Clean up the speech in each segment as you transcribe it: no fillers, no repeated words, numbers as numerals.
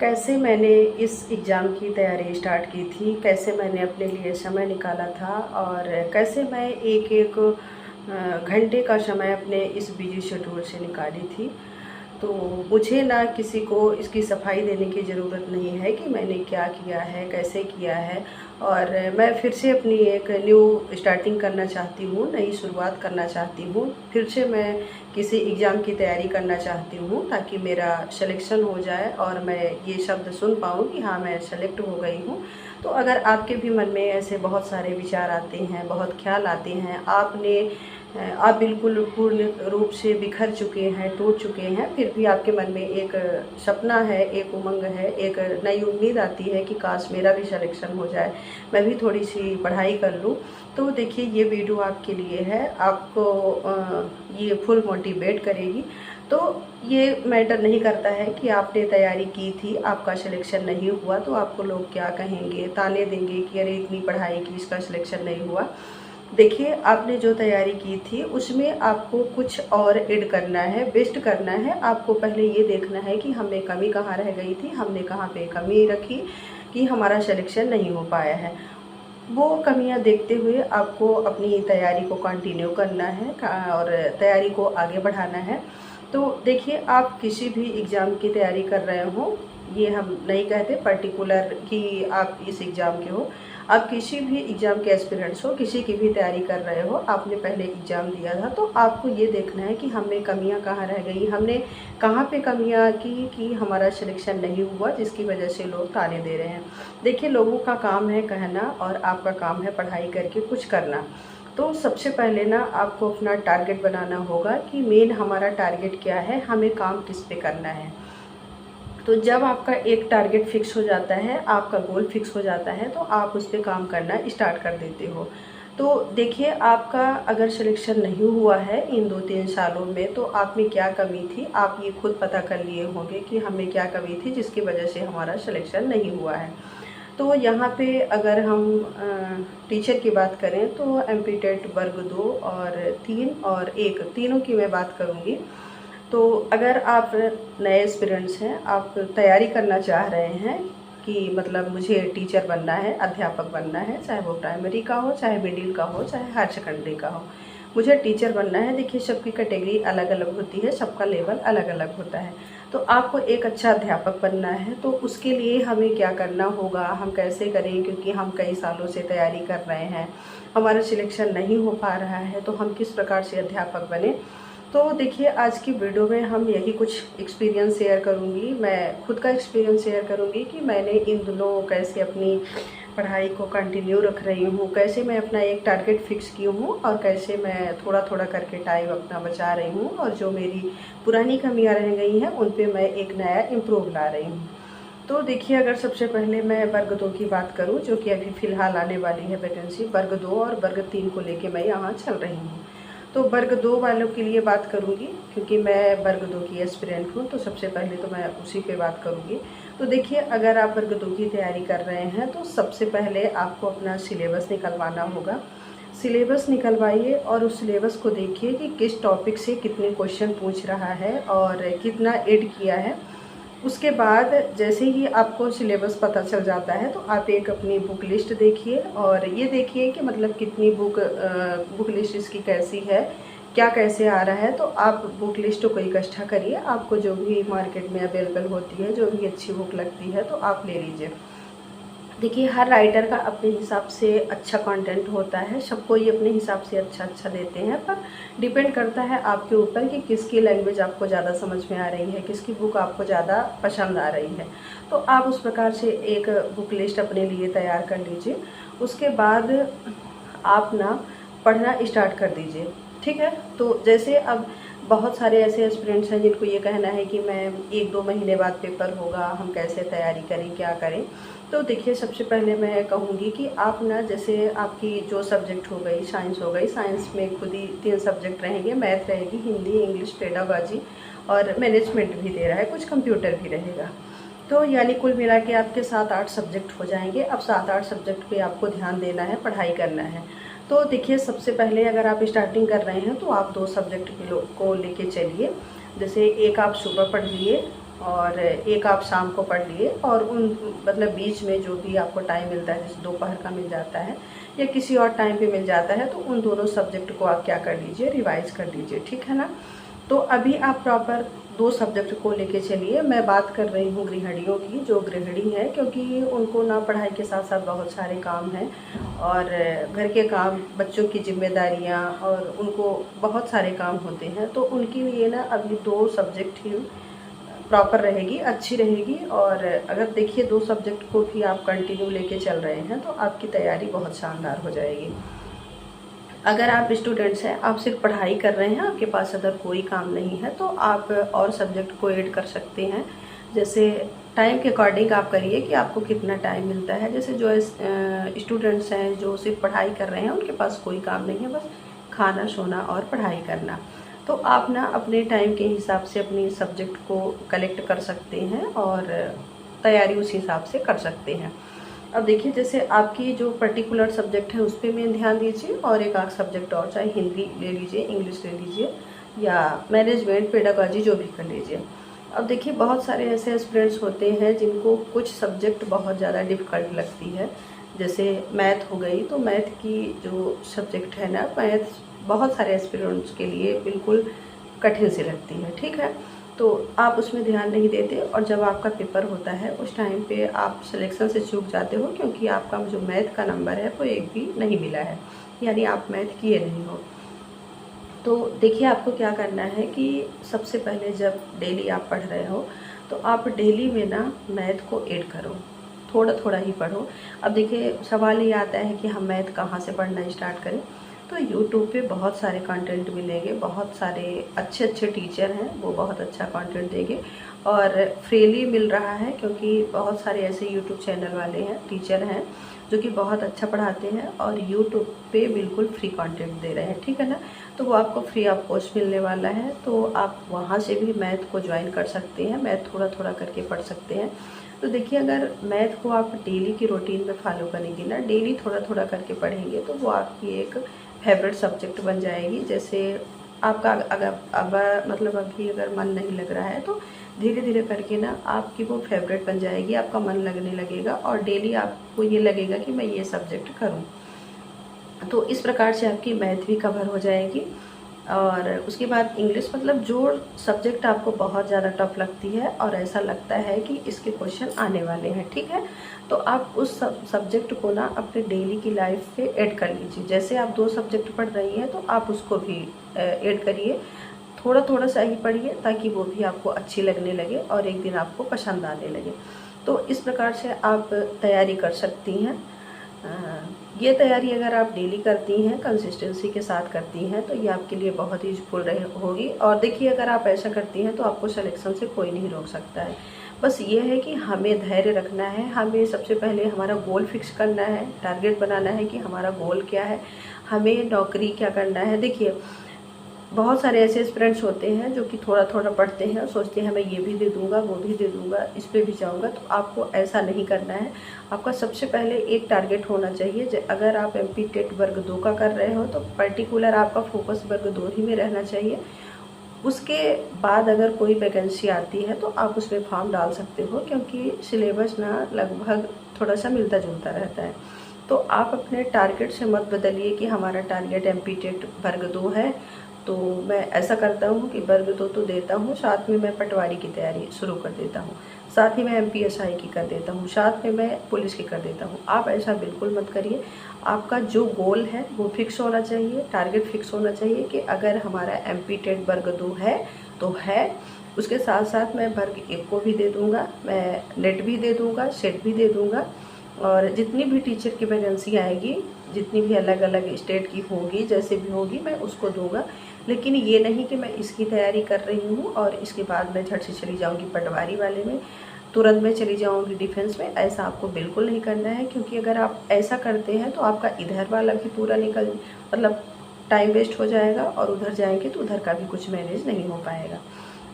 कैसे मैंने इस एग्ज़ाम की तैयारी स्टार्ट की थी, कैसे मैंने अपने लिए समय निकाला था और कैसे मैं एक एक घंटे का समय अपने इस बिजी शेड्यूल से निकाली थी। तो मुझे ना किसी को इसकी सफाई देने की ज़रूरत नहीं है कि मैंने क्या किया है, कैसे किया है। और मैं फिर से अपनी एक न्यू स्टार्टिंग करना चाहती हूँ, नई शुरुआत करना चाहती हूँ। फिर से मैं किसी एग्ज़ाम की तैयारी करना चाहती हूँ ताकि मेरा सिलेक्शन हो जाए और मैं ये शब्द सुन पाऊँ कि हाँ, मैं सेलेक्ट हो गई हूँ। तो अगर आपके भी मन में ऐसे बहुत सारे विचार आते हैं, बहुत ख्याल आते हैं, आप बिल्कुल पूर्ण रूप से बिखर चुके हैं, टूट चुके हैं, फिर भी आपके मन में एक सपना है, एक उमंग है, एक नई उम्मीद आती है कि काश मेरा भी सिलेक्शन हो जाए, मैं भी थोड़ी सी पढ़ाई कर लूँ। तो देखिए, ये वीडियो आपके लिए है, आपको ये फुल मोटिवेट करेगी। तो ये मैटर नहीं करता है कि आपने तैयारी की थी, आपका सिलेक्शन नहीं हुआ तो आपको लोग क्या कहेंगे, ताने देंगे कि अरे इतनी पढ़ाई की, इसका सिलेक्शन नहीं हुआ। देखिए, आपने जो तैयारी की थी उसमें आपको कुछ और ऐड करना है, बेस्ट करना है। आपको पहले ये देखना है कि हमें कमी कहाँ रह गई थी, हमने कहाँ पे कमी रखी कि हमारा सिलेक्शन नहीं हो पाया है। वो कमियां देखते हुए आपको अपनी तैयारी को कंटिन्यू करना है और तैयारी को आगे बढ़ाना है। तो देखिए, आप किसी भी एग्ज़ाम की तैयारी कर रहे हो, ये हम नहीं कहते पर्टिकुलर कि आप इस एग्ज़ाम के हो। आप किसी भी एग्ज़ाम के एस्पिरेंट्स हो, किसी की भी तैयारी कर रहे हो, आपने पहले एग्ज़ाम दिया था, तो आपको ये देखना है कि हमें कमियां कहाँ रह गई, हमने कहाँ पे कमियां की कि हमारा सिलेक्शन नहीं हुआ, जिसकी वजह से लोग ताने दे रहे हैं। देखिए, लोगों का काम है कहना और आपका काम है पढ़ाई करके कुछ करना। तो सबसे पहले ना आपको अपना टारगेट बनाना होगा कि मेन हमारा टारगेट क्या है, हमें काम किस पे करना है। तो जब आपका एक टारगेट फिक्स हो जाता है, आपका गोल फिक्स हो जाता है, तो आप उस पर काम करना स्टार्ट कर देते हो। तो देखिए, आपका अगर सिलेक्शन नहीं हुआ है इन 2-3 सालों में, तो आप में क्या कमी थी, आप ये खुद पता कर लिए होंगे कि हमें क्या कमी थी जिसकी वजह से हमारा सिलेक्शन नहीं हुआ है। तो यहाँ पे अगर हम टीचर की बात करें तो एमपीटेट वर्ग 2 और 3 और 1 तीनों की मैं बात करूँगी। तो अगर आप नए एस्पिरेंट्स हैं, आप तैयारी करना चाह रहे हैं कि मतलब मुझे टीचर बनना है, अध्यापक बनना है, चाहे वो प्राइमरी का हो, चाहे मिडिल का हो, चाहे हायर सेकेंडरी का हो, मुझे टीचर बनना है। देखिए, सबकी कैटेगरी अलग अलग होती है, सबका लेवल अलग अलग होता है। तो आपको एक अच्छा अध्यापक बनना है, तो उसके लिए हमें क्या करना होगा, हम कैसे करें, क्योंकि हम कई सालों से तैयारी कर रहे हैं, हमारा सिलेक्शन नहीं हो पा रहा है, तो हम किस प्रकार से अध्यापक बने। तो देखिए, आज की वीडियो में हम यही कुछ एक्सपीरियंस शेयर करूंगी, मैं खुद का एक्सपीरियंस शेयर करूंगी कि मैंने इन दिनों कैसे अपनी पढ़ाई को कंटिन्यू रख रही हूँ, कैसे मैं अपना एक टारगेट फिक्स की हूँ और कैसे मैं थोड़ा थोड़ा करके टाइम अपना बचा रही हूँ और जो मेरी पुरानी कमियाँ रह गई हैं उन पे मैं एक नया इम्प्रूव ला रही हूँ। तो देखिए, अगर सबसे पहले मैं वर्ग 2 की बात करूँ, जो कि अभी फ़िलहाल आने वाली है वैकेंसी, वर्ग 2 और वर्ग 3 को लेके मैं यहाँ चल रही हूँ। तो वर्ग 2 वालों के लिए बात करूँगी, क्योंकि मैं वर्ग 2 की एस्पिरेंट हूँ, तो सबसे पहले तो मैं उसी पे बात करूँगी। तो देखिए, अगर आप वर्ग 2 की तैयारी कर रहे हैं तो सबसे पहले आपको अपना सिलेबस निकलवाना होगा। सिलेबस निकलवाइए और उस सिलेबस को देखिए कि किस टॉपिक से कितने क्वेश्चन पूछ रहा है और कितना ऐड किया है। उसके बाद जैसे ही आपको सिलेबस पता चल जाता है, तो आप एक अपनी बुक लिस्ट देखिए और ये देखिए कि मतलब कितनी बुक लिस्ट इसकी कैसी है, क्या कैसे आ रहा है। तो आप बुक लिस्ट को इकट्ठा करिए, आपको जो भी मार्केट में अवेलेबल होती है, जो भी अच्छी बुक लगती है, तो आप ले लीजिए। देखिए, हर राइटर का अपने हिसाब से अच्छा कंटेंट होता है, सबको ये अपने हिसाब से अच्छा देते हैं, पर डिपेंड करता है आपके ऊपर कि किसकी लैंग्वेज आपको ज़्यादा समझ में आ रही है, किसकी बुक आपको ज़्यादा पसंद आ रही है। तो आप उस प्रकार से एक बुक लिस्ट अपने लिए तैयार कर लीजिए। उसके बाद आप ना पढ़ना स्टार्ट कर दीजिए, ठीक है। तो जैसे अब बहुत सारे ऐसे एस्पिरेंट्स हैं जिनको ये कहना है कि मैं 1-2 महीने बाद पेपर होगा, हम कैसे तैयारी करें, क्या करें। तो देखिए, सबसे पहले मैं कहूँगी कि आप ना, जैसे आपकी जो सब्जेक्ट हो गई, साइंस हो गई, साइंस में खुद ही 3 सब्जेक्ट रहेंगे, मैथ रहेगी, हिंदी, इंग्लिश, पेडागॉजी और मैनेजमेंट भी दे रहा है, कुछ कंप्यूटर भी रहेगा। तो यानी कुल मिला के आपके 7-8 सब्जेक्ट हो जाएंगे। अब 7-8 सब्जेक्ट पे आपको ध्यान देना है, पढ़ाई करना है। तो देखिए, सबसे पहले अगर आप स्टार्टिंग कर रहे हैं तो आप 2 सब्जेक्ट को लेके चलिए। जैसे एक आप सुबह पढ़ लिए और एक आप शाम को पढ़ लिए, और उन मतलब बीच में जो भी आपको टाइम मिलता है, जैसे दोपहर का मिल जाता है या किसी और टाइम पे मिल जाता है, तो उन दोनों सब्जेक्ट को आप क्या कर लीजिए, रिवाइज कर लीजिए, ठीक है ना। तो अभी आप प्रॉपर 2 सब्जेक्ट को लेके चलिए। मैं बात कर रही हूँ गृहिणियों की, जो गृहिणी है, क्योंकि उनको ना पढ़ाई के साथ साथ बहुत सारे काम हैं, और घर के काम, बच्चों की जिम्मेदारियाँ, और उनको बहुत सारे काम होते हैं। तो उनके लिए ना अभी 2 सब्जेक्ट ही प्रॉपर रहेगी, अच्छी रहेगी। और अगर देखिए 2 सब्जेक्ट को भी आप कंटिन्यू लेके चल रहे हैं तो आपकी तैयारी बहुत शानदार हो जाएगी। अगर आप स्टूडेंट्स हैं, आप सिर्फ पढ़ाई कर रहे हैं, आपके पास अगर कोई काम नहीं है, तो आप और सब्जेक्ट को ऐड कर सकते हैं। जैसे टाइम के अकॉर्डिंग आप करिए कि आपको कितना टाइम मिलता है। जैसे जो स्टूडेंट्स हैं जो सिर्फ पढ़ाई कर रहे हैं, उनके पास कोई काम नहीं है, बस खाना, सोना और पढ़ाई करना। तो आप ना अपने टाइम के हिसाब से अपनी सब्जेक्ट को कलेक्ट कर सकते हैं और तैयारी उस हिसाब से कर सकते हैं। अब देखिए, जैसे आपकी जो पर्टिकुलर सब्जेक्ट है उस पर मेन ध्यान दीजिए, और एक आध सब्जेक्ट और, चाहे हिंदी ले लीजिए, इंग्लिश ले लीजिए, या मैनेजमेंट, पेडागॉजी, जो भी कर लीजिए। अब देखिए, बहुत सारे ऐसे एस्पिरेंट्स होते हैं जिनको कुछ सब्जेक्ट बहुत ज़्यादा डिफ़िकल्ट लगती है। जैसे मैथ हो गई, तो मैथ की जो सब्जेक्ट है ना, मैथ बहुत सारे एस्पिरेंट्स के लिए बिल्कुल कठिन सी लगती है, ठीक है। तो आप उसमें ध्यान नहीं देते, और जब आपका पेपर होता है उस टाइम पे आप सिलेक्शन से चूक जाते हो, क्योंकि आपका जो मैथ का नंबर है वो एक भी नहीं मिला है, यानी आप मैथ किए नहीं हो। तो देखिए, आपको क्या करना है कि सबसे पहले जब डेली आप पढ़ रहे हो, तो आप डेली में ना मैथ को ऐड करो, थोड़ा थोड़ा ही पढ़ो। अब देखिए, सवाल ये आता है कि हम मैथ कहाँ से पढ़ना स्टार्ट करें। तो यूट्यूब पे बहुत सारे कंटेंट मिलेंगे, बहुत सारे अच्छे अच्छे टीचर हैं, वो बहुत अच्छा कंटेंट देंगे, और फ्रीली मिल रहा है, क्योंकि बहुत सारे ऐसे यूट्यूब चैनल वाले हैं, टीचर हैं, जो कि बहुत अच्छा पढ़ाते हैं और यूट्यूब पे बिल्कुल फ्री कंटेंट दे रहे हैं, ठीक है ना। तो वो आपको फ्री ऑफ कॉस्ट मिलने वाला है, तो आप वहाँ से भी मैथ को ज्वाइन कर सकते हैं, मैथ थोड़ा थोड़ा करके पढ़ सकते हैं। तो देखिए, अगर मैथ को आप डेली की रूटीन में फॉलो करेंगे ना, डेली थोड़ा थोड़ा करके पढ़ेंगे, तो वो आपकी एक फेवरेट सब्जेक्ट बन जाएगी। जैसे आपका अगर अब मतलब अभी अगर मन नहीं लग रहा है, तो धीरे धीरे करके ना आपकी वो फेवरेट बन जाएगी, आपका मन लगने लगेगा, और डेली आपको ये लगेगा कि मैं ये सब्जेक्ट करूं। तो इस प्रकार से आपकी मैथ भी कवर हो जाएगी। और उसके बाद इंग्लिश, मतलब जो सब्जेक्ट आपको बहुत ज़्यादा टफ लगती है और ऐसा लगता है कि इसके क्वेश्चन आने वाले हैं, ठीक है, तो आप उस सब्जेक्ट को ना अपने डेली की लाइफ पे ऐड कर लीजिए। जैसे आप 2 सब्जेक्ट पढ़ रही हैं, तो आप उसको भी ऐड करिए, थोड़ा थोड़ा सा ही पढ़िए, ताकि वो भी आपको अच्छी लगने लगे और एक दिन आपको पसंद आने लगे। तो इस प्रकार से आप तैयारी कर सकती हैं। ये तैयारी अगर आप डेली करती हैं, कंसिस्टेंसी के साथ करती हैं, तो ये आपके लिए बहुत ही यूजफुल होगी। और देखिए, अगर आप ऐसा करती हैं तो आपको सिलेक्शन से कोई नहीं रोक सकता है। बस ये है कि हमें धैर्य रखना है, हमें सबसे पहले हमारा गोल फिक्स करना है, टारगेट बनाना है कि हमारा गोल क्या है, हमें नौकरी क्या करना है। देखिए, बहुत सारे ऐसे एस्पिरेंट्स होते हैं जो कि थोड़ा थोड़ा पढ़ते हैं और सोचते हैं मैं ये भी दे दूंगा, वो भी दे दूंगा, इस पे भी जाऊंगा। तो आपको ऐसा नहीं करना है। आपका सबसे पहले एक टारगेट होना चाहिए। अगर आप MP टेट वर्ग 2 का कर रहे हो, तो पर्टिकुलर आपका फोकस वर्ग 2 ही में रहना चाहिए। उसके बाद अगर कोई वैकेंसी आती है तो आप उसमें फॉर्म डाल सकते हो, क्योंकि सिलेबस ना लगभग थोड़ा सा मिलता जुलता रहता है। तो आप अपने टारगेट से मत बदलिए कि हमारा टारगेट MP टेट वर्ग 2 है, तो मैं ऐसा करता हूँ कि वर्ग 2 तो देता हूँ, साथ में मैं पटवारी की तैयारी शुरू कर देता हूँ, साथ ही मैं MPSI की कर देता हूँ, साथ में मैं पुलिस की कर देता हूँ। आप ऐसा बिल्कुल मत करिए। आपका जो गोल है वो फिक्स होना चाहिए, टारगेट फिक्स होना चाहिए कि अगर हमारा MP टेट वर्ग 2 है तो है, उसके साथ साथ मैं वर्ग 1 को भी दे दूँगा, मैं नेट भी दे दूँगा, सेट भी दे दूँगा, और जितनी भी टीचर की वैकेंसी आएगी, जितनी भी अलग अलग स्टेट की होगी, जैसे भी होगी, मैं उसको दूंगा। लेकिन ये नहीं कि मैं इसकी तैयारी कर रही हूँ और इसके बाद मैं झट से चली जाऊँगी पटवारी वाले में, तुरंत मैं चली जाऊँगी डिफेंस में। ऐसा आपको बिल्कुल नहीं करना है, क्योंकि अगर आप ऐसा करते हैं तो आपका इधर वाला भी पूरा मतलब टाइम वेस्ट हो जाएगा, और उधर जाएंगे तो उधर का भी कुछ मैनेज नहीं हो पाएगा।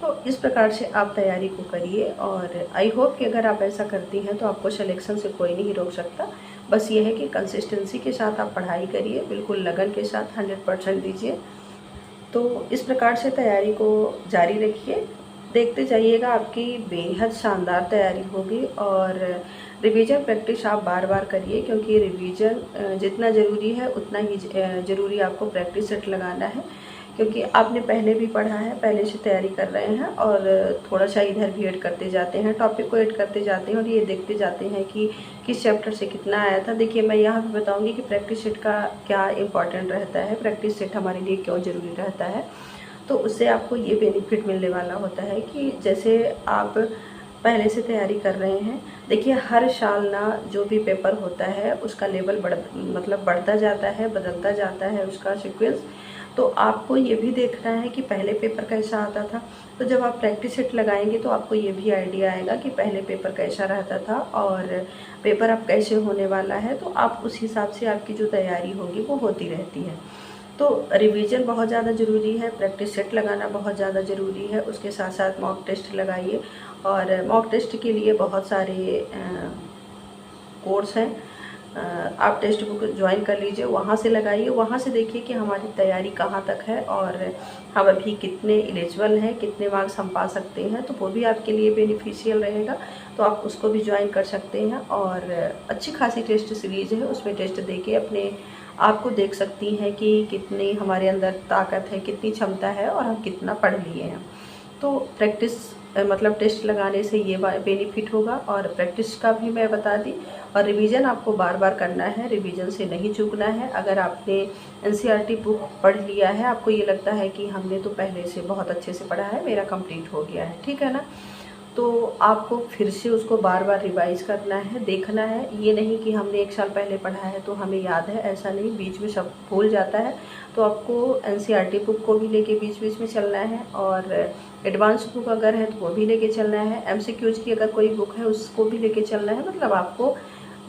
तो इस प्रकार से आप तैयारी को करिए, और आई होप कि अगर आप ऐसा करती हैं तो आपको सिलेक्शन से कोई नहीं रोक सकता। बस ये है कि कंसिस्टेंसी के साथ आप पढ़ाई करिए, बिल्कुल लगन के साथ 100% दीजिए। तो इस प्रकार से तैयारी को जारी रखिए। देखते जाइएगा, आपकी बेहद शानदार तैयारी होगी। और रिवीजन प्रैक्टिस आप बार बार करिए, क्योंकि रिवीजन जितना ज़रूरी है उतना ही ज़रूरी आपको प्रैक्टिस सेट लगाना है। क्योंकि आपने पहले भी पढ़ा है, पहले से तैयारी कर रहे हैं और थोड़ा सा इधर भी ऐड करते जाते हैं, टॉपिक को ऐड करते जाते हैं और ये देखते जाते हैं कि किस चैप्टर से कितना आया था। देखिए, मैं यहाँ पे बताऊँगी कि प्रैक्टिस सेट का क्या इम्पॉर्टेंट रहता है, प्रैक्टिस सेट हमारे लिए क्यों ज़रूरी रहता है। तो उससे आपको ये बेनिफिट मिलने वाला होता है कि जैसे आप पहले से तैयारी कर रहे हैं। देखिए, हर साल ना जो भी पेपर होता है उसका लेवल बढ़ता जाता है, बदलता जाता है उसका सीक्वेंस। तो आपको ये भी देखना है कि पहले पेपर कैसा आता था। तो जब आप प्रैक्टिस सेट लगाएंगे तो आपको ये भी आइडिया आएगा कि पहले पेपर कैसा रहता था और पेपर अब कैसे होने वाला है। तो आप उस हिसाब से आपकी जो तैयारी होगी वो होती रहती है। तो रिवीजन बहुत ज़्यादा ज़रूरी है, प्रैक्टिस सेट लगाना बहुत ज़्यादा ज़रूरी है। उसके साथ साथ मॉक टेस्ट लगाइए, और मॉक टेस्ट के लिए बहुत सारे कोर्स हैं। आप टेस्ट बुक ज्वाइन कर लीजिए, वहाँ से लगाइए, वहाँ से देखिए कि हमारी तैयारी कहाँ तक है और हम अभी कितने एलिजिबल हैं, कितने मार्क्स हम पा सकते हैं। तो वो भी आपके लिए बेनिफिशियल रहेगा, तो आप उसको भी ज्वाइन कर सकते हैं। और अच्छी खासी टेस्ट सीरीज़ है, उसमें टेस्ट देके अपने आप को देख सकती हैं कि कितनी हमारे अंदर ताकत है, कितनी क्षमता है और हम कितना पढ़ लिए हैं। तो प्रैक्टिस टेस्ट लगाने से ये बेनिफिट होगा। और प्रैक्टिस का भी मैं बता दी। और रिवीजन आपको बार बार करना है, रिवीजन से नहीं चूकना है। अगर आपने एनसीईआरटी बुक पढ़ लिया है, आपको ये लगता है कि हमने तो पहले से बहुत अच्छे से पढ़ा है, मेरा कंप्लीट हो गया है, ठीक है ना, तो आपको फिर से उसको बार बार रिवाइज़ करना है, देखना है। ये नहीं कि हमने 1 साल पहले पढ़ा है तो हमें याद है, ऐसा नहीं, बीच में सब भूल जाता है। तो आपको एनसीईआरटी बुक को भी लेके बीच बीच में चलना है, और एडवांस बुक अगर है तो वो भी लेके चलना है, एमसीक्यूज की अगर कोई बुक है उसको भी लेके चलना है। मतलब आपको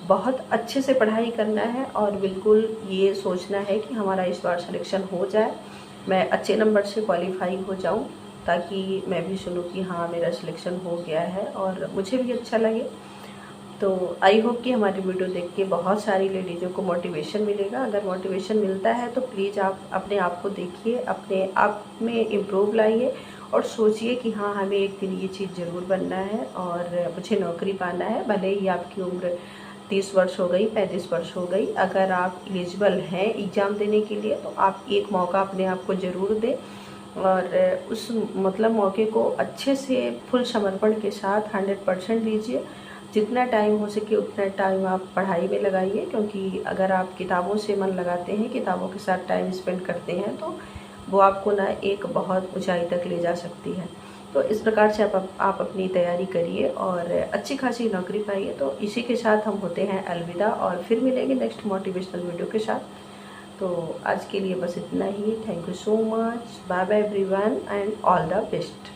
बहुत अच्छे से पढ़ाई करना है और बिल्कुल ये सोचना है कि हमारा इस बार सिलेक्शन हो जाए, मैं अच्छे नंबर से क्वालिफाई हो जाऊं, ताकि मैं भी सुनूं कि हाँ मेरा सिलेक्शन हो गया है और मुझे भी अच्छा लगे। तो आई होप कि हमारी वीडियो देख के बहुत सारी लेडीज़ों को मोटिवेशन मिलेगा। अगर मोटिवेशन मिलता है तो प्लीज़ आप अपने आप को देखिए, अपने आप में इम्प्रूव लाइए और सोचिए कि हाँ हमें एक दिन ये चीज़ ज़रूर बनना है और मुझे नौकरी पाना है। भले ही आपकी उम्र 30 वर्ष हो गई, 35 वर्ष हो गई, अगर आप एलिजिबल हैं एग्ज़ाम देने के लिए तो आप एक मौका अपने आप को ज़रूर दें और उस मौके को अच्छे से फुल समर्पण के साथ 100% दीजिए। जितना टाइम हो सके उतना टाइम आप पढ़ाई में लगाइए, क्योंकि अगर आप किताबों से मन लगाते हैं, किताबों के साथ टाइम स्पेंड करते हैं, तो वो आपको ना एक बहुत ऊंचाई तक ले जा सकती है। तो इस प्रकार से आप अपनी तैयारी करिए और अच्छी खासी नौकरी पाइए। तो इसी के साथ हम होते हैं अलविदा, और फिर मिलेंगे नेक्स्ट मोटिवेशनल वीडियो के साथ। तो आज के लिए बस इतना ही। Thank you so much, bye bye everyone and all the best.